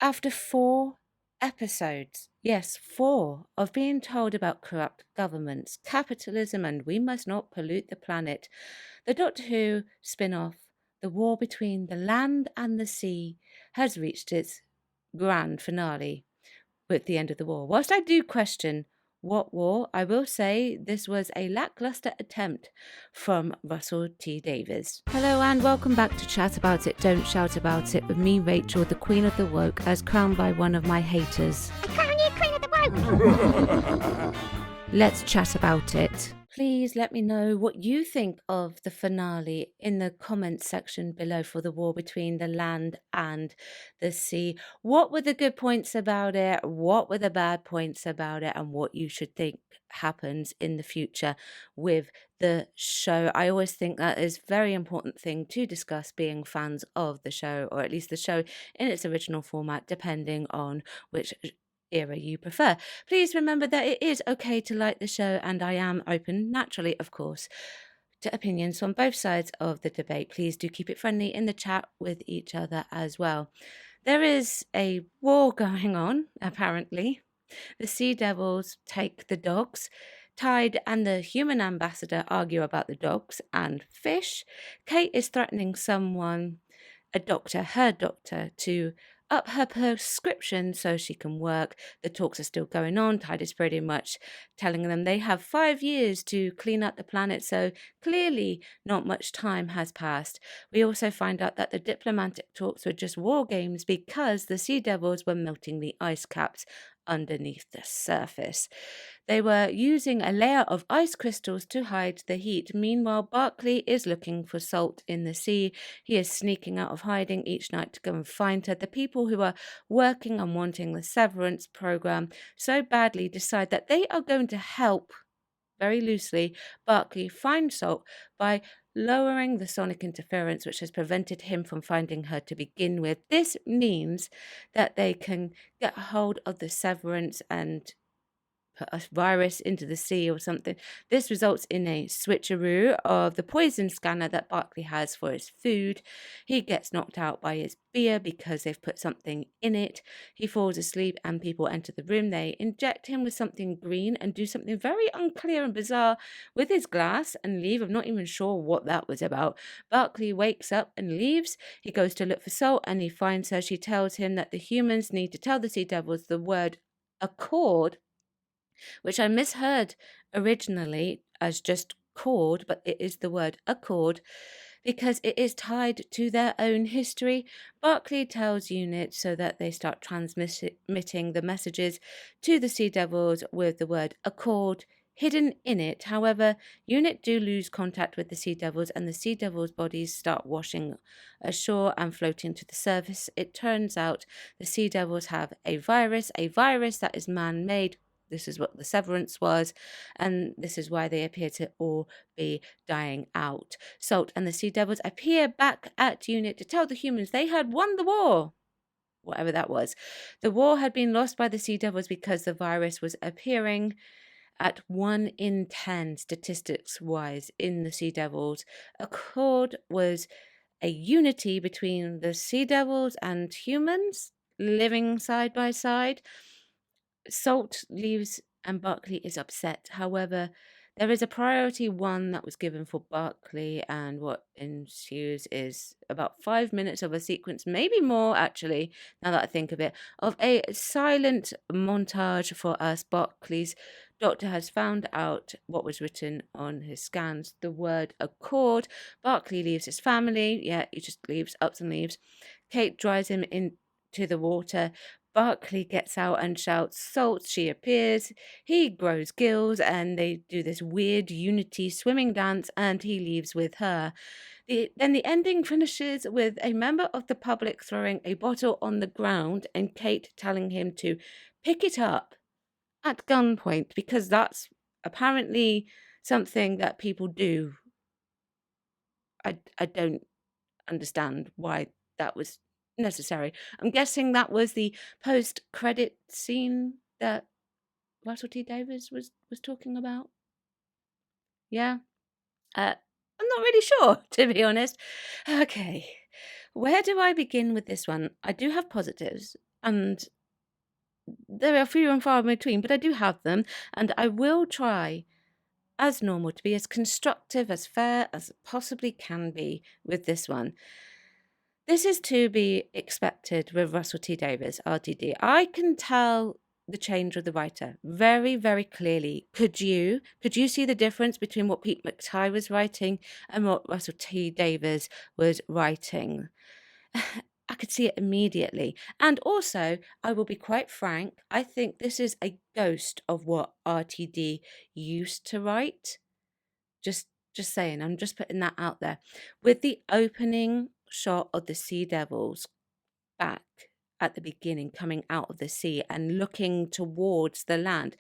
After 4 episodes, yes, 4, of being told about corrupt governments, capitalism, and we must not pollute the planet, the Doctor Who spin off, The War Between the Land and the Sea, has reached its grand finale with the end of the war. Whilst I do question what war, I will say this was a lackluster attempt from Russell T Davies. Hello and welcome back to Chat About It, Don't Shout About It with me, Rachel, the Queen of the Woke, as crowned by one of my haters. I crown you Queen of the Woke! Let's chat about it. Please let me know what you think of the finale in the comments section below for The War Between the Land and the Sea. What were the good points about it? What were the bad points about it? And what you should think happens in the future with the show. I always think that is a very important thing to discuss, being fans of the show, or at least the show in its original format, depending on which era you prefer. Please remember that it is okay to like the show, and I am open, naturally, of course, to opinions from both sides of the debate. Please do keep it friendly in the chat with each other as well. There is a war going on, apparently. The Sea Devils take the dogs. Tide and the human ambassador argue about the dogs and fish. Kate is threatening someone, a doctor, her doctor, to up her prescription so she can work. The talks are still going on. Tide is pretty much telling them they have 5 years to clean up the planet, so clearly not much time has passed. We also find out that the diplomatic talks were just war games because the Sea Devils were melting the ice caps underneath the surface. They were using a layer of ice crystals to hide the heat. Meanwhile, Barclay is looking for Salt in the sea. He is sneaking out of hiding each night to go and find her. The people who are working on wanting the Severance program so badly decide that they are going to help, very loosely, Barclay find Salt by lowering the sonic interference, which has prevented him from finding her to begin with. This means that they can get hold of the Severance and put a virus into the sea or something. This results in a switcheroo of the poison scanner that Barclay has for his food. He gets knocked out by his beer because they've put something in it. He falls asleep and people enter the room. They inject him with something green and do something very unclear and bizarre with his glass and leave. I'm not even sure what that was about. Barclay wakes up and leaves. He goes to look for Salt and he finds her. She tells him that the humans need to tell the Sea Devils the word accord, which I misheard originally as just cord, but it is the word accord because it is tied to their own history. Barclay tells UNIT so that they start transmitting the messages to the Sea Devils with the word accord hidden in it. However, UNIT do lose contact with the Sea Devils and the Sea Devils' bodies start washing ashore and floating to the surface. It turns out the Sea Devils have a virus that is man-made. This is what the Severance was, and this is why they appear to all be dying out. Salt and the Sea Devils appear back at UNIT to tell the humans they had won the war. Whatever that was. The war had been lost by the Sea Devils because the virus was appearing at 1 in 10 statistics-wise in the Sea Devils. Accord was a unity between the Sea Devils and humans living side by side. Salt leaves and Barclay is upset. However, there is a priority 1 that was given for Barclay, and what ensues is about 5 minutes of a sequence, maybe more actually, now that I think of it, of a silent montage for us. Barclay's doctor has found out what was written on his scans, the word accord. Barclay leaves his family. Yeah, he just leaves, ups and leaves. Kate drives him into the water. Barclay gets out and shouts, Salt, she appears. He grows gills and they do this weird unity swimming dance and he leaves with her. Then the ending finishes with a member of the public throwing a bottle on the ground and Kate telling him to pick it up at gunpoint because that's apparently something that people do. I don't understand why that was necessary. I'm guessing that was the post-credit scene that Russell T Davies was talking about. Yeah. I'm not really sure, to be honest. Okay. Where do I begin with this one? I do have positives. and there are few and far in between, but I do have them, and I will try, as normal, to be as constructive, as fair as it possibly can be with this one. This is to be expected with Russell T Davies, RTD. I can tell the change of the writer very, very clearly. Could you see the difference between what Pete McTighe was writing and what Russell T Davies was writing? I could see it immediately. And also, I will be quite frank, I think this is a ghost of what RTD used to write. Just saying, I'm just putting that out there. With the opening shot of the Sea Devils back at the beginning, coming out of the sea and looking towards the land,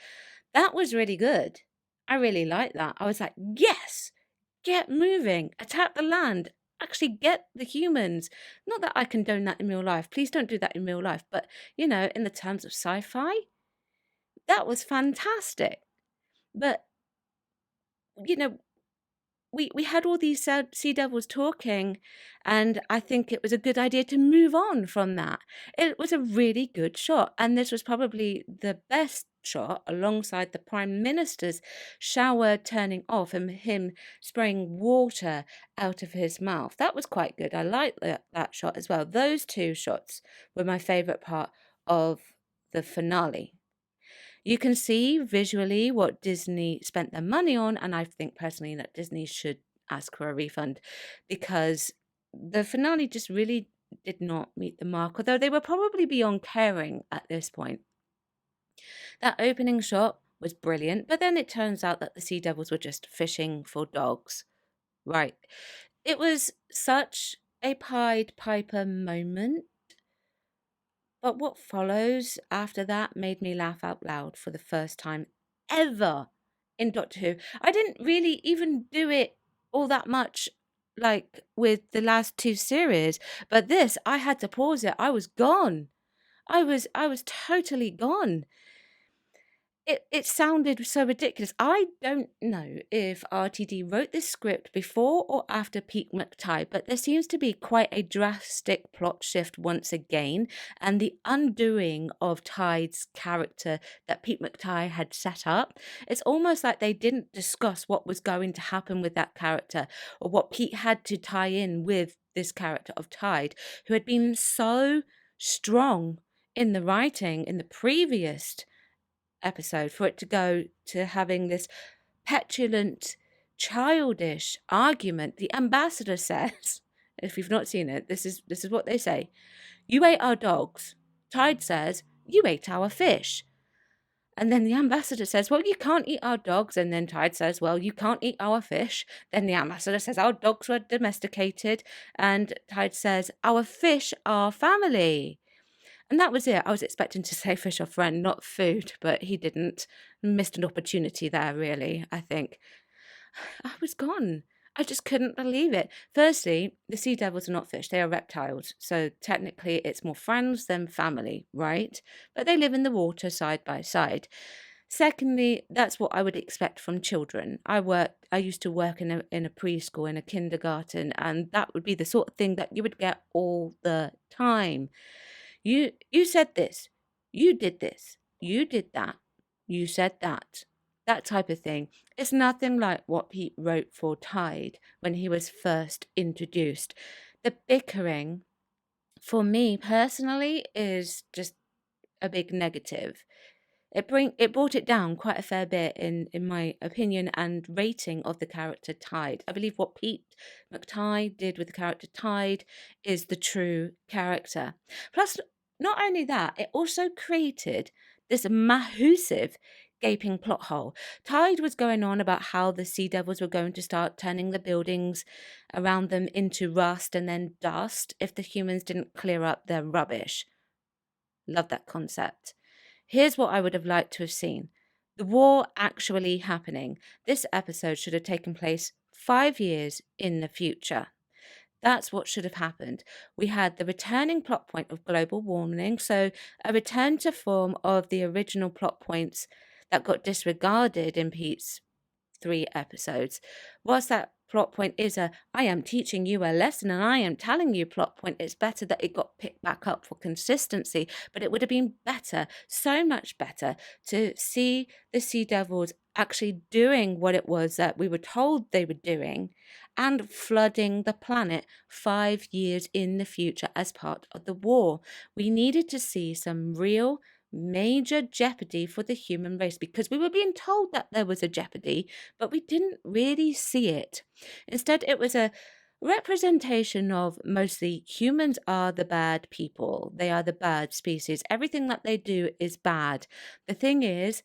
that was really good. I really liked that. I was like, yes, get moving, attack the land, actually get the humans. Not that I condone that in real life. Please don't do that in real life. But, in the terms of sci-fi, that was fantastic. But, you know, we had all these sea devils talking, and I think it was a good idea to move on from that. It was a really good shot, and this was probably the best shot alongside the Prime Minister's shower turning off and him spraying water out of his mouth. That was quite good. I liked that shot as well. Those two shots were my favorite part of the finale. You can see visually what Disney spent their money on, and I think personally that Disney should ask for a refund, because the finale just really did not meet the mark, although they were probably beyond caring at this point. That opening shot was brilliant, but then it turns out that the Sea Devils were just fishing for dogs. Right. It was such a Pied Piper moment. But what follows after that made me laugh out loud for the first time ever in Doctor Who. I didn't really even do it all that much like with the last two series, but this, I had to pause it. I was gone. I was totally gone. It sounded so ridiculous. I don't know if RTD wrote this script before or after Pete McTighe, but there seems to be quite a drastic plot shift once again, and the undoing of Tide's character that Pete McTighe had set up. It's almost like they didn't discuss what was going to happen with that character, or what Pete had to tie in with this character of Tide, who had been so strong in the writing in the previous episode, for it to go to having this petulant, childish argument. The ambassador says, if you've not seen it, this is what they say. You ate our dogs. Tide says, you ate our fish. And then the ambassador says, well, you can't eat our dogs. And then Tide says, well, you can't eat our fish. Then the ambassador says, our dogs were domesticated. And Tide says, our fish are family. And that was it. I was expecting to say fish or friend, not food, but he didn't. Missed an opportunity there, really, I think. I was gone. I just couldn't believe it. Firstly, the sea devils are not fish, they are reptiles. So technically, it's more friends than family, right? But they live in the water side by side. Secondly, that's what I would expect from children. I used to work in a preschool, in a kindergarten, and that would be the sort of thing that you would get all the time. You said this, you did this, you did that, you said that. That type of thing. It's nothing like what Pete wrote for Tide when he was first introduced. The bickering, for me personally, is just a big negative. It brought it down quite a fair bit in my opinion and rating of the character Tide. I believe what Pete McTighe did with the character Tide is the true character. Plus, not only that, it also created this massive gaping plot hole. Tide was going on about how the Sea Devils were going to start turning the buildings around them into rust and then dust if the humans didn't clear up their rubbish. Love that concept. Here's what I would have liked to have seen. The war actually happening. This episode should have taken place 5 years in the future. That's what should have happened. We had the returning plot point of global warming, so a return to form of the original plot points that got disregarded in Pete's 3 episodes. Whilst that plot point is I am teaching you a lesson and I am telling you plot point. It's better that it got picked back up for consistency, but it would have been better, so much better, to see the Sea Devils actually doing what it was that we were told they were doing and flooding the planet 5 years in the future as part of the war. We needed to see some real major jeopardy for the human race because we were being told that there was a jeopardy, but we didn't really see it. Instead, it was a representation of mostly humans are the bad people. They are the bad species. Everything that they do is bad. The thing is,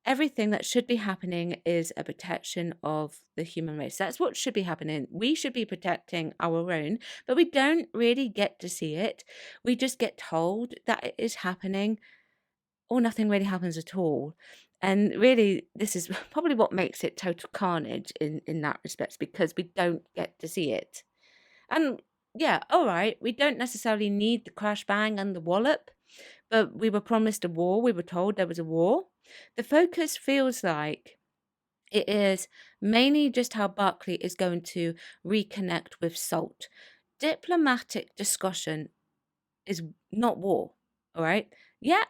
everything that should be happening is a protection of the human race. That's what should be happening. We should be protecting our own, but we don't really get to see it. We just get told that it is happening, or nothing really happens at all. And really, this is probably what makes it total carnage in that respect, because we don't get to see it. And yeah, all right, we don't necessarily need the crash bang and the wallop, but we were promised a war. We were told there was a war. The focus feels like it is mainly just how Barclay is going to reconnect with Salt. Diplomatic discussion is not war, all right? Yeah,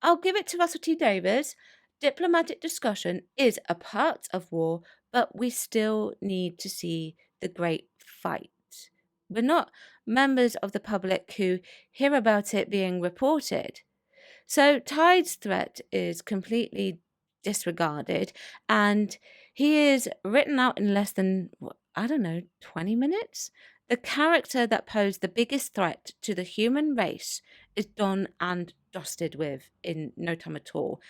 I'll give it to Russell T Davies. Diplomatic discussion is a part of war, but we still need to see the great fight. We're not members of the public who hear about it being reported. So Tide's threat is completely disregarded, and he is written out in less than, I don't know, 20 minutes. The character that posed the biggest threat to the human race is done and dusted with in no time at all.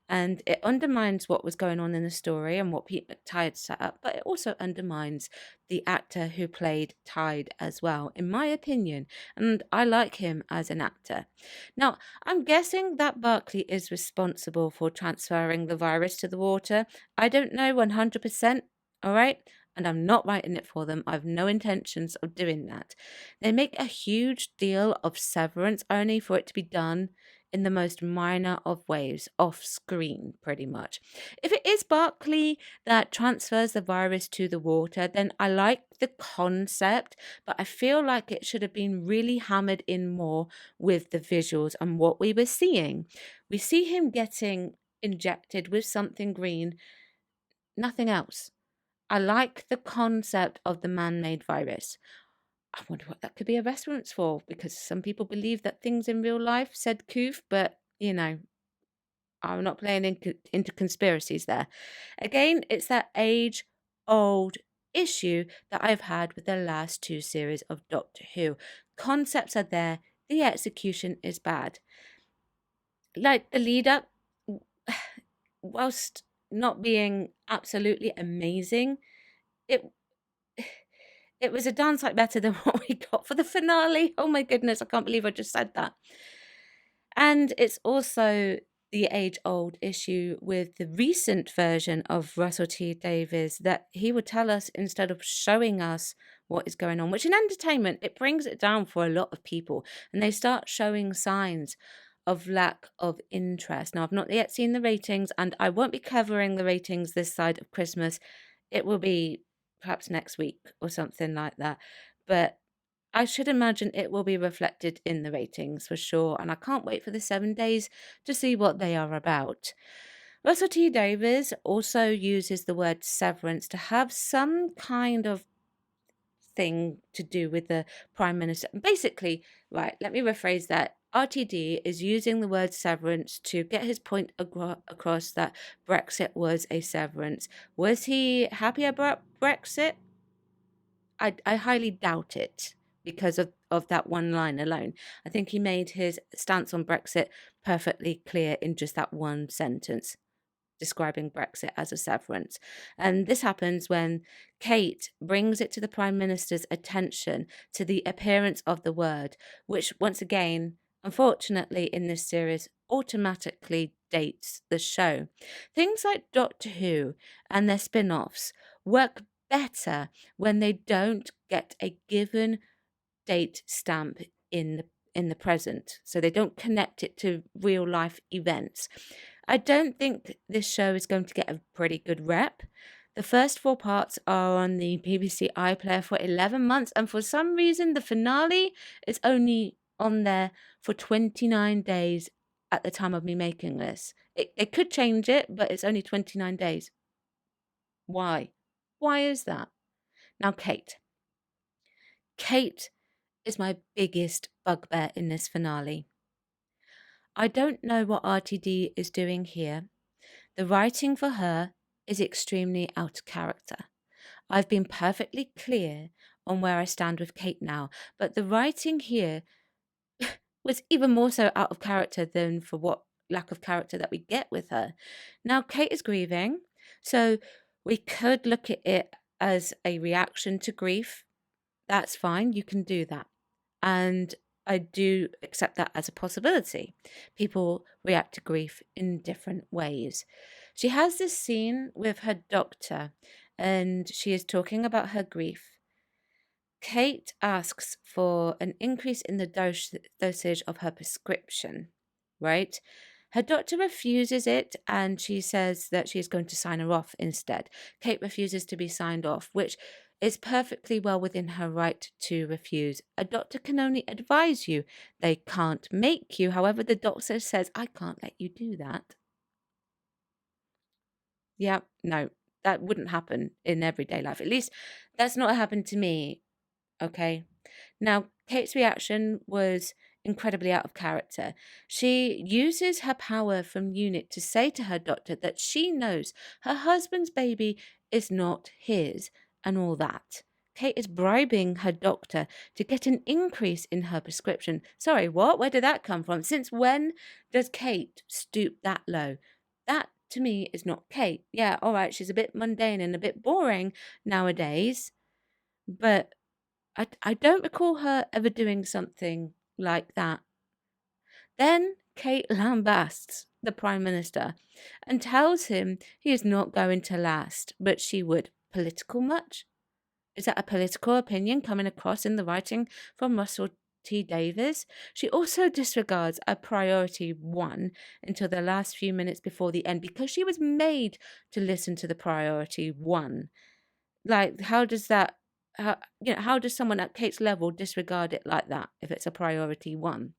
And it undermines what was going on in the story and what Pete McTide set up, but it also undermines the actor who played Tide as well, in my opinion. And I like him as an actor. Now, I'm guessing that Barclay is responsible for transferring the virus to the water. I don't know 100%, all right? And I'm not writing it for them. I have no intentions of doing that. They make a huge deal of severance only for it to be done in the most minor of ways, off screen, pretty much. If it is Barclay that transfers the virus to the water, then I like the concept, but I feel like it should have been really hammered in more with the visuals and what we were seeing. We see him getting injected with something green, nothing else. I like the concept of the man-made virus. I wonder what that could be a reference for, because some people believe that things in real life said coof, but I'm not playing into conspiracies there. Again, it's that age-old issue that I've had with the last two series of Doctor Who. Concepts are there, the execution is bad. Like the lead up, whilst not being absolutely amazing, it it was a darn sight better than what we got for the finale. Oh my goodness, I can't believe I just said that. And it's also the age-old issue with the recent version of Russell T Davies, that he would tell us instead of showing us what is going on, which in entertainment, it brings it down for a lot of people, and they start showing signs of lack of interest. Now, I've not yet seen the ratings, and I won't be covering the ratings this side of Christmas. It will be perhaps next week or something like that. But I should imagine it will be reflected in the ratings for sure, and I can't wait for the 7 days to see what they are about. Russell T Davies also uses the word severance to have some kind of thing to do with the Prime Minister. Basically, right, let me rephrase that. RTD is using the word severance to get his point across that Brexit was a severance. Was he happy about Brexit? I highly doubt it because of that one line alone. I think he made his stance on Brexit perfectly clear in just that one sentence, describing Brexit as a severance. And this happens when Kate brings it to the Prime Minister's attention to the appearance of the word, which once again, unfortunately in this series, automatically dates the show. Things like Doctor Who and their spin-offs work better when they don't get a given date stamp in the present, so they don't connect it to real life events. I don't think this show is going to get a pretty good rep The first 4 parts are on the BBC iPlayer for 11 months, and for some reason, the finale is only on there for 29 days at the time of me making this. It could change it, but it's only 29 days. Why? Why is that? Now, Kate. Kate is my biggest bugbear in this finale. I don't know what RTD is doing here. The writing for her is extremely out of character. I've been perfectly clear on where I stand with Kate now, but the writing here was even more so out of character than for what lack of character that we get with her. Now, Kate is grieving, so we could look at it as a reaction to grief. That's fine, you can do that. And I do accept that as a possibility. People react to grief in different ways. She has this scene with her doctor, and she is talking about her grief. Kate asks for an increase in the dosage of her prescription, right? Her doctor refuses it, and she says that she's going to sign her off instead. Kate refuses to be signed off, which is perfectly well within her right to refuse. A doctor can only advise you, they can't make you. However, the doctor says, I can't let you do that. Yeah, no, that wouldn't happen in everyday life. At least that's not happened to me. Okay. Now, Kate's reaction was incredibly out of character. She uses her power from UNIT to say to her doctor that she knows her husband's baby is not his and all that. Kate is bribing her doctor to get an increase in her prescription. Sorry, what? Where did that come from? Since when does Kate stoop that low? That to me is not Kate. Yeah, all right, she's a bit mundane and a bit boring nowadays, but I don't recall her ever doing something like that. Then Kate lambasts the Prime Minister and tells him he is not going to last, but she would. Political much? Is that a political opinion coming across in the writing from Russell T Davies? She also disregards a priority 1 until the last few minutes before the end because she was made to listen to the priority 1. Like, how does that, how does someone at Kate's level disregard it like that if it's a priority 1?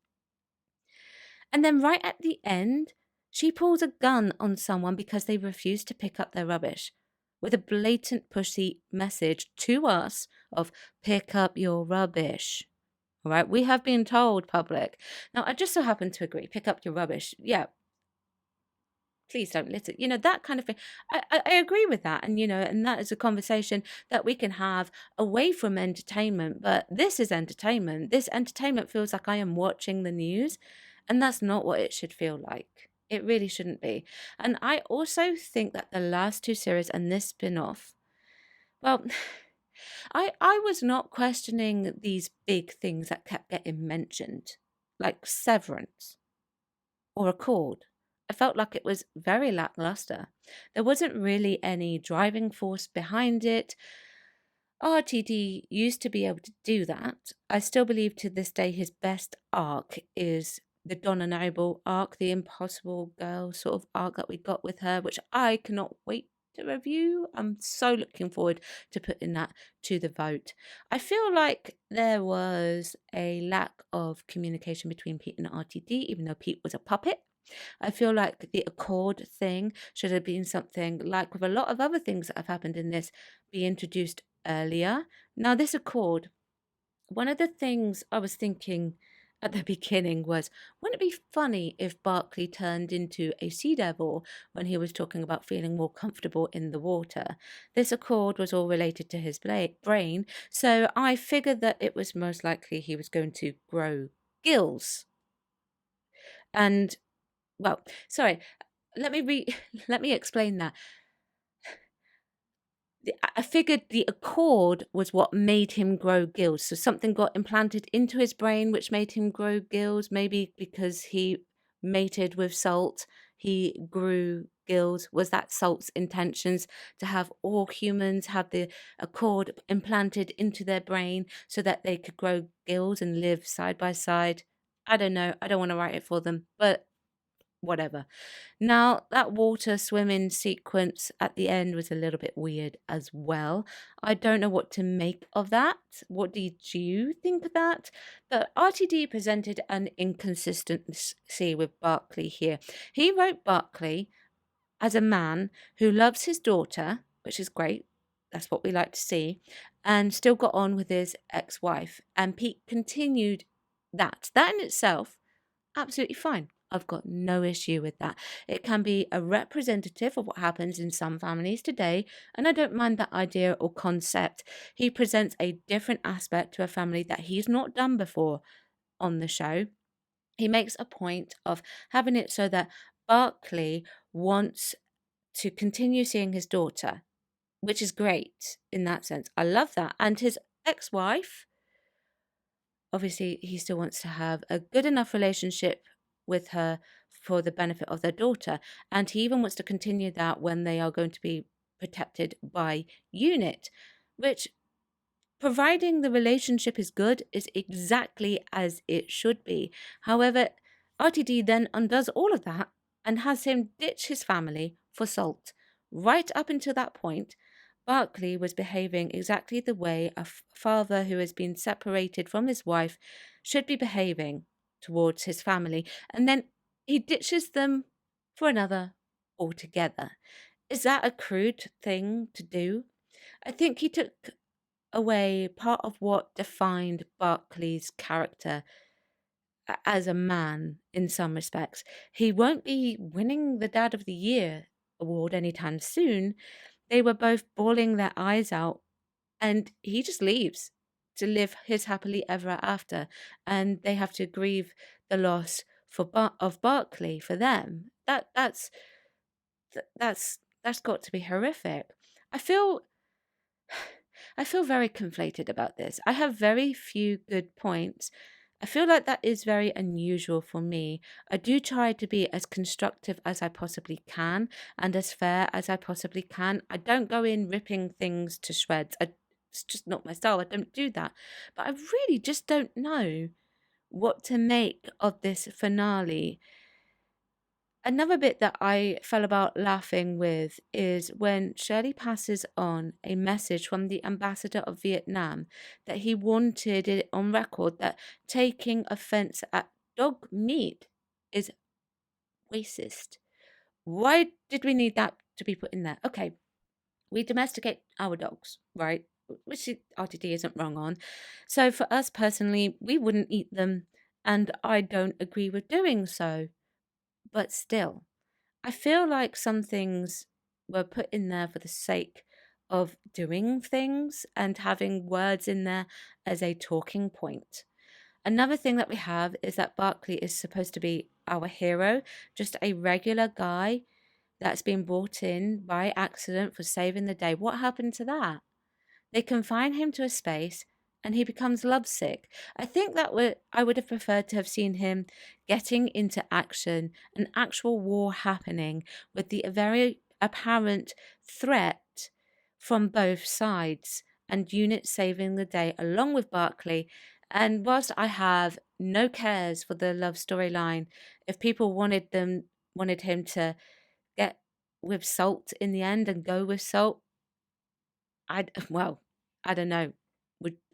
And then right at the end, she pulls a gun on someone because they refuse to pick up their rubbish with a blatant pushy message to us of pick up your rubbish. All right, we have been told, public. Now, I just so happen to agree, pick up your rubbish. Yeah, please don't litter, that kind of thing. I agree with that, and and that is a conversation that we can have away from entertainment, but this is entertainment. This entertainment feels like I am watching the news, and that's not what it should feel like. It really shouldn't be. And I also think that the last 2 series and this spin-off, well, I was not questioning these big things that kept getting mentioned, like Severance or Accord. I felt like it was very lackluster. There wasn't really any driving force behind it. RTD used to be able to do that. I still believe to this day his best arc is the Donna Noble arc, the Impossible Girl sort of arc that we got with her, which I cannot wait to review. I'm so looking forward to putting that to the vote. I feel like there was a lack of communication between Pete and RTD, even though Pete was a puppet. I feel like the Accord thing should have been something like with a lot of other things that have happened in this, be introduced earlier. Now, this Accord, one of the things I was thinking at the beginning was, wouldn't it be funny if Barclay turned into a sea devil when he was talking about feeling more comfortable in the water? This Accord was all related to his brain, so I figured that it was most likely he was going to grow gills. And well, sorry, let me let me explain that. I figured the Accord was what made him grow gills. So something got implanted into his brain which made him grow gills. Maybe because he mated with Salt, he grew gills. Was that Salt's intentions, to have all humans have the Accord implanted into their brain so that they could grow gills and live side by side? I don't know. I don't want to write it for them, but whatever. Now, that water swimming sequence at the end was a little bit weird as well. I don't know what to make of that. What did you think of that? But RTD presented an inconsistency with Barkley here. He wrote Barkley as a man who loves his daughter, which is great. That's what we like to see, and still got on with his ex-wife. And Pete continued that. That in itself, absolutely fine. I've got no issue with that. It can be a representative of what happens in some families today, and I don't mind that idea or concept. He presents a different aspect to a family that he's not done before on the show. He makes a point of having it so that Barkley wants to continue seeing his daughter, which is great in that sense. I love that. And his ex-wife, obviously, he still wants to have a good enough relationship with her for the benefit of their daughter. And he even wants to continue that when they are going to be protected by UNIT, which, providing the relationship is good, is exactly as it should be. However, RTD then undoes all of that and has him ditch his family for Salt. Right up until that point, Barkley was behaving exactly the way a father who has been separated from his wife should be behaving towards his family, and then he ditches them for another altogether. Is that a crude thing to do? I think he took away part of what defined Barkley's character as a man in some respects. He won't be winning the Dad of the Year award anytime soon. They were both bawling their eyes out, and he just leaves to live his happily ever after, and they have to grieve the loss of Barkley for them. That's got to be horrific. I feel very conflated about this. I have very few good points. I feel like that is very unusual for me. I do try to be as constructive as I possibly can and as fair as I possibly can. I don't go in ripping things to shreds. It's just not my style. I don't do that. But I really just don't know what to make of this finale. Another bit that I fell about laughing with is when Shirley passes on a message from the ambassador of Vietnam that he wanted it on record that taking offense at dog meat is racist. Why did we need that to be put in there? Okay, we domesticate our dogs, right? Which RTD isn't wrong on. So for us personally, we wouldn't eat them, and I don't agree with doing so. But still, I feel like some things were put in there for the sake of doing things and having words in there as a talking point. Another thing that we have is that Barkley is supposed to be our hero, just a regular guy that's been brought in by accident for saving the day. What happened to that? They confine him to a space and he becomes lovesick. I think that I would have preferred to have seen him getting into action, an actual war happening with the very apparent threat from both sides, and UNIT saving the day along with Barkley. And whilst I have no cares for the love storyline, if people wanted him to get with Salt in the end and go with Salt, I don't know.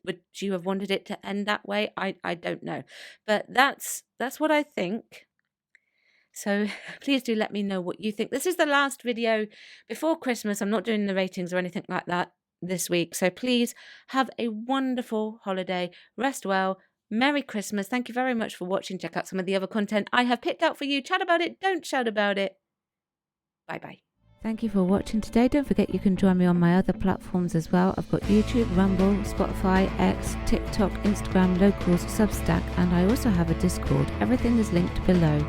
Would you have wanted it to end that way? I don't know. But that's what I think. So please do let me know what you think. This is the last video before Christmas. I'm not doing the ratings or anything like that this week. So please have a wonderful holiday. Rest well. Merry Christmas. Thank you very much for watching. Check out some of the other content I have picked out for you. Chat about it. Don't shout about it. Bye-bye. Thank you for watching today. Don't forget you can join me on my other platforms as well. I've got YouTube, Rumble, Spotify, X, TikTok, Instagram, Locals, Substack, and I also have a Discord. Everything is linked below.